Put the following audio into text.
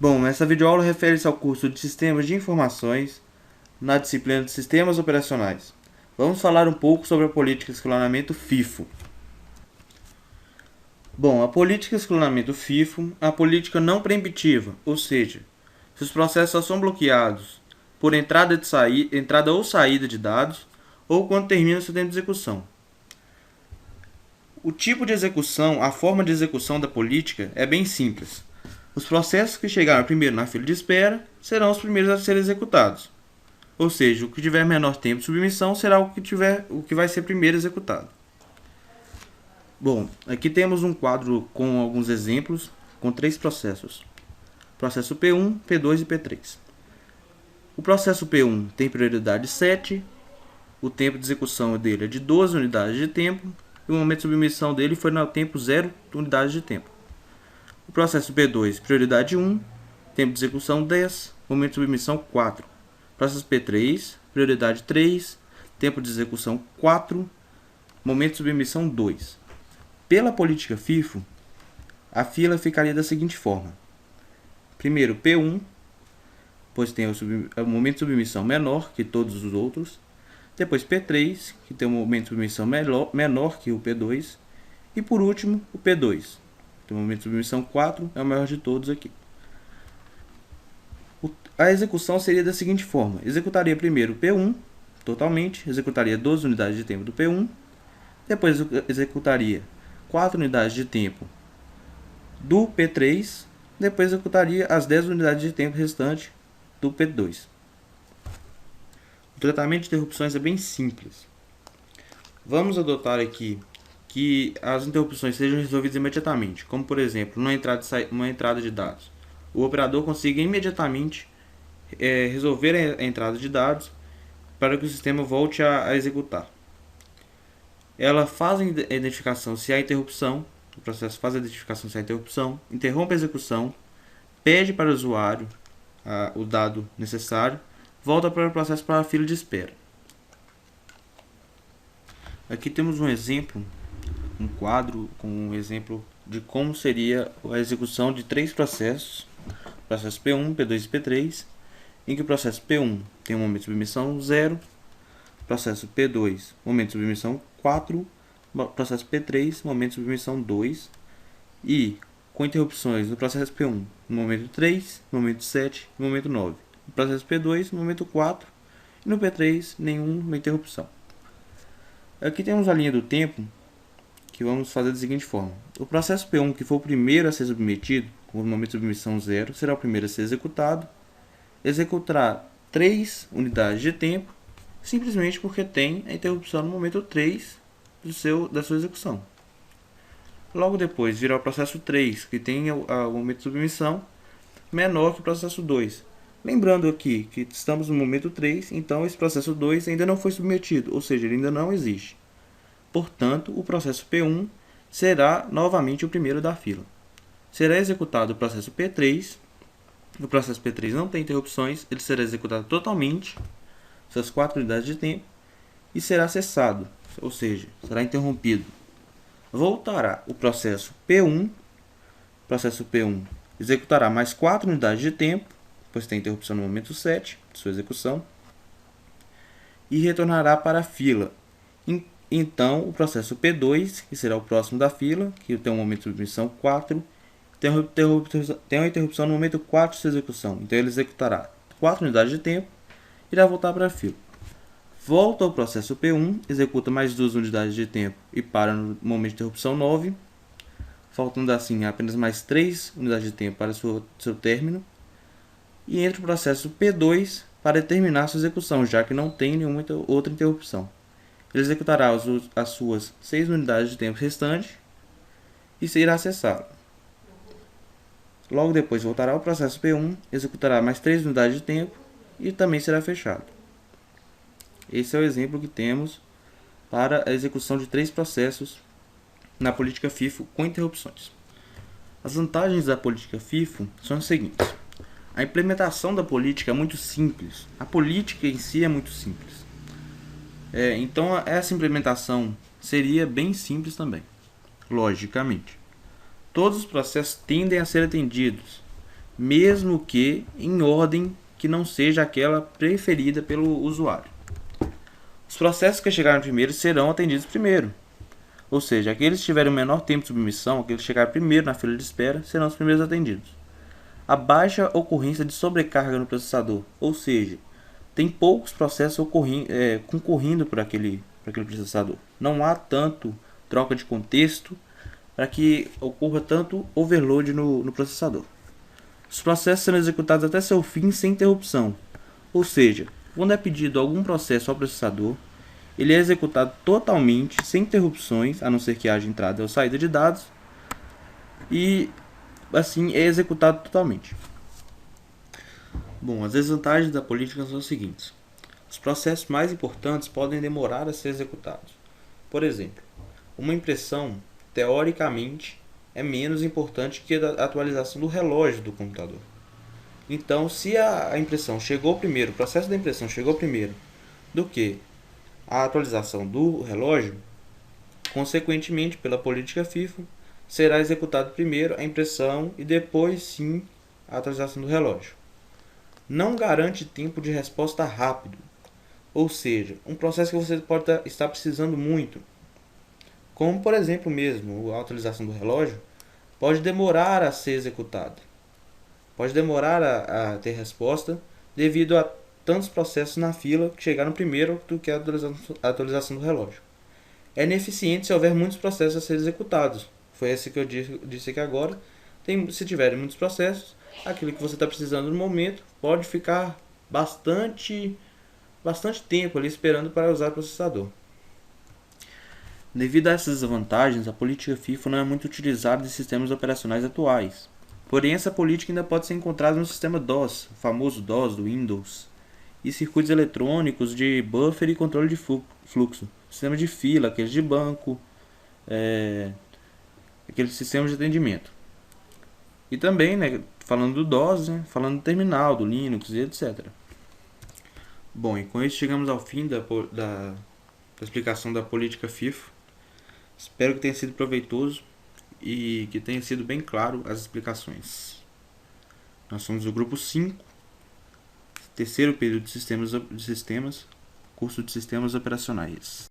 Bom, essa videoaula refere-se ao curso de Sistemas de Informações na disciplina de Sistemas Operacionais. Vamos falar um pouco sobre a política de escalonamento FIFO. Bom, a política de escalonamento FIFO é a política não preemptiva, ou seja, se os processos só são bloqueados por entrada ou saída de dados ou quando termina seu tempo de execução. O tipo de execução, a forma de execução da política é bem simples. Os processos que chegaram primeiro na fila de espera serão os primeiros a serem executados. Ou seja, o que tiver menor tempo de submissão será o que vai ser primeiro executado. Bom, aqui temos um quadro com alguns exemplos com 3 processos. Processo P1, P2 e P3. O processo P1 tem prioridade 7, o tempo de execução dele é de 12 unidades de tempo e o momento de submissão dele foi no tempo 0 unidades de tempo. O processo P2, prioridade 1, tempo de execução 10, momento de submissão 4. Processo P3, prioridade 3, tempo de execução 4, momento de submissão 2. Pela política FIFO, a fila ficaria da seguinte forma. Primeiro P1, pois tem o momento de submissão menor que todos os outros. Depois P3, que tem um momento de submissão menor que o P2. E por último, o P2. O momento de submissão 4 é o maior de todos aqui. A execução seria da seguinte forma. Executaria primeiro o P1 totalmente, executaria 12 unidades de tempo do P1, depois executaria 4 unidades de tempo do P3, depois executaria as 10 unidades de tempo restantes do P2. O tratamento de interrupções é bem simples. Vamos adotar aqui que as interrupções sejam resolvidas imediatamente, como por exemplo, uma entrada de dados. O operador consiga imediatamente resolver a entrada de dados para que o sistema volte a executar. Ela faz a identificação se há interrupção, o processo faz a identificação se há interrupção, interrompe a execução, pede para o usuário o dado necessário, volta para o processo para a fila de espera. Aqui temos um exemplo, um quadro com um exemplo de como seria a execução de 3 processos, processo P1, P2 e P3, em que o processo P1 tem um momento de submissão 0, processo P2, momento de submissão 4, processo P3, momento de submissão 2, e com interrupções no processo P1, no momento 3, no momento 7 e no momento 9. No processo P2, no momento 4, e no P3, nenhuma interrupção. Aqui temos a linha do tempo, que vamos fazer da seguinte forma. O processo P1, que for o primeiro a ser submetido, com o momento de submissão 0, será o primeiro a ser executado. Executará 3 unidades de tempo, simplesmente porque tem a interrupção no momento 3 da sua execução. Logo depois virá o processo 3, que tem o momento de submissão menor que o processo 2. Lembrando aqui que estamos no momento 3, então esse processo 2 ainda não foi submetido, ou seja, ele ainda não existe. Portanto, o processo P1 será novamente o primeiro da fila. Será executado o processo P3. O processo P3 não tem interrupções, ele será executado totalmente, suas 4 unidades de tempo, e será cessado, ou seja, será interrompido. Voltará o processo P1. O processo P1 executará mais 4 unidades de tempo, pois tem interrupção no momento 7 de sua execução, e retornará para a fila. Então, o processo P2, que será o próximo da fila, que tem um momento de submissão 4, tem uma interrupção no momento 4 de sua execução. Então, ele executará 4 unidades de tempo e irá voltar para a fila. Volta ao processo P1, executa mais 2 unidades de tempo e para no momento de interrupção 9, faltando assim apenas mais 3 unidades de tempo para seu término. E entra o processo P2 para terminar sua execução, já que não tem nenhuma outra interrupção. Ele executará as suas 6 unidades de tempo restantes e será cessado. Logo depois voltará ao processo P1, executará mais 3 unidades de tempo e também será fechado. Esse é o exemplo que temos para a execução de 3 processos na política FIFO com interrupções. As vantagens da política FIFO são as seguintes. A implementação da política é muito simples. A política em si é muito simples. Então, essa implementação seria bem simples também, logicamente. Todos os processos tendem a ser atendidos, mesmo que em ordem que não seja aquela preferida pelo usuário. Os processos que chegarem primeiro serão atendidos primeiro, ou seja, aqueles que tiverem o menor tempo de submissão, aqueles que chegarem primeiro na fila de espera, serão os primeiros atendidos. A baixa ocorrência de sobrecarga no processador, ou seja, tem poucos processos concorrendo por aquele processador. Não há tanto troca de contexto para que ocorra tanto overload no processador. Os processos serão executados até seu fim sem interrupção, ou seja, quando é pedido algum processo ao processador, ele é executado totalmente, sem interrupções, a não ser que haja entrada ou saída de dados, e assim é executado totalmente. Bom, as desvantagens da política são as seguintes. Os processos mais importantes podem demorar a ser executados. Por exemplo, uma impressão, teoricamente, é menos importante que a atualização do relógio do computador. Então, se a impressão chegou primeiro, o processo da impressão chegou primeiro do que a atualização do relógio, consequentemente, pela política FIFO, será executado primeiro a impressão e depois sim a atualização do relógio. Não garante tempo de resposta rápido, ou seja, um processo que você pode estar precisando muito, como por exemplo mesmo a atualização do relógio, pode demorar a ser executado, pode demorar a ter resposta devido a tantos processos na fila que chegaram primeiro do que a atualização do relógio. É ineficiente se houver muitos processos a serem executados. Foi esse que eu disse aqui agora. Se tiverem muitos processos, aquilo que você está precisando no momento pode ficar bastante tempo ali esperando para usar o processador. Devido a essas desvantagens, a política FIFO não é muito utilizada em sistemas operacionais atuais. Porém, essa política ainda pode ser encontrada no sistema DOS, o famoso DOS do Windows, e circuitos eletrônicos de buffer e controle de fluxo, sistema de fila, aqueles de banco, aqueles sistemas de atendimento. E também, falando do DOS, falando do terminal, do Linux e etc. Bom, e com isso chegamos ao fim da explicação da política FIFO. Espero que tenha sido proveitoso e que tenha sido bem claro as explicações. Nós somos do grupo 5, terceiro período de sistemas, curso de sistemas operacionais.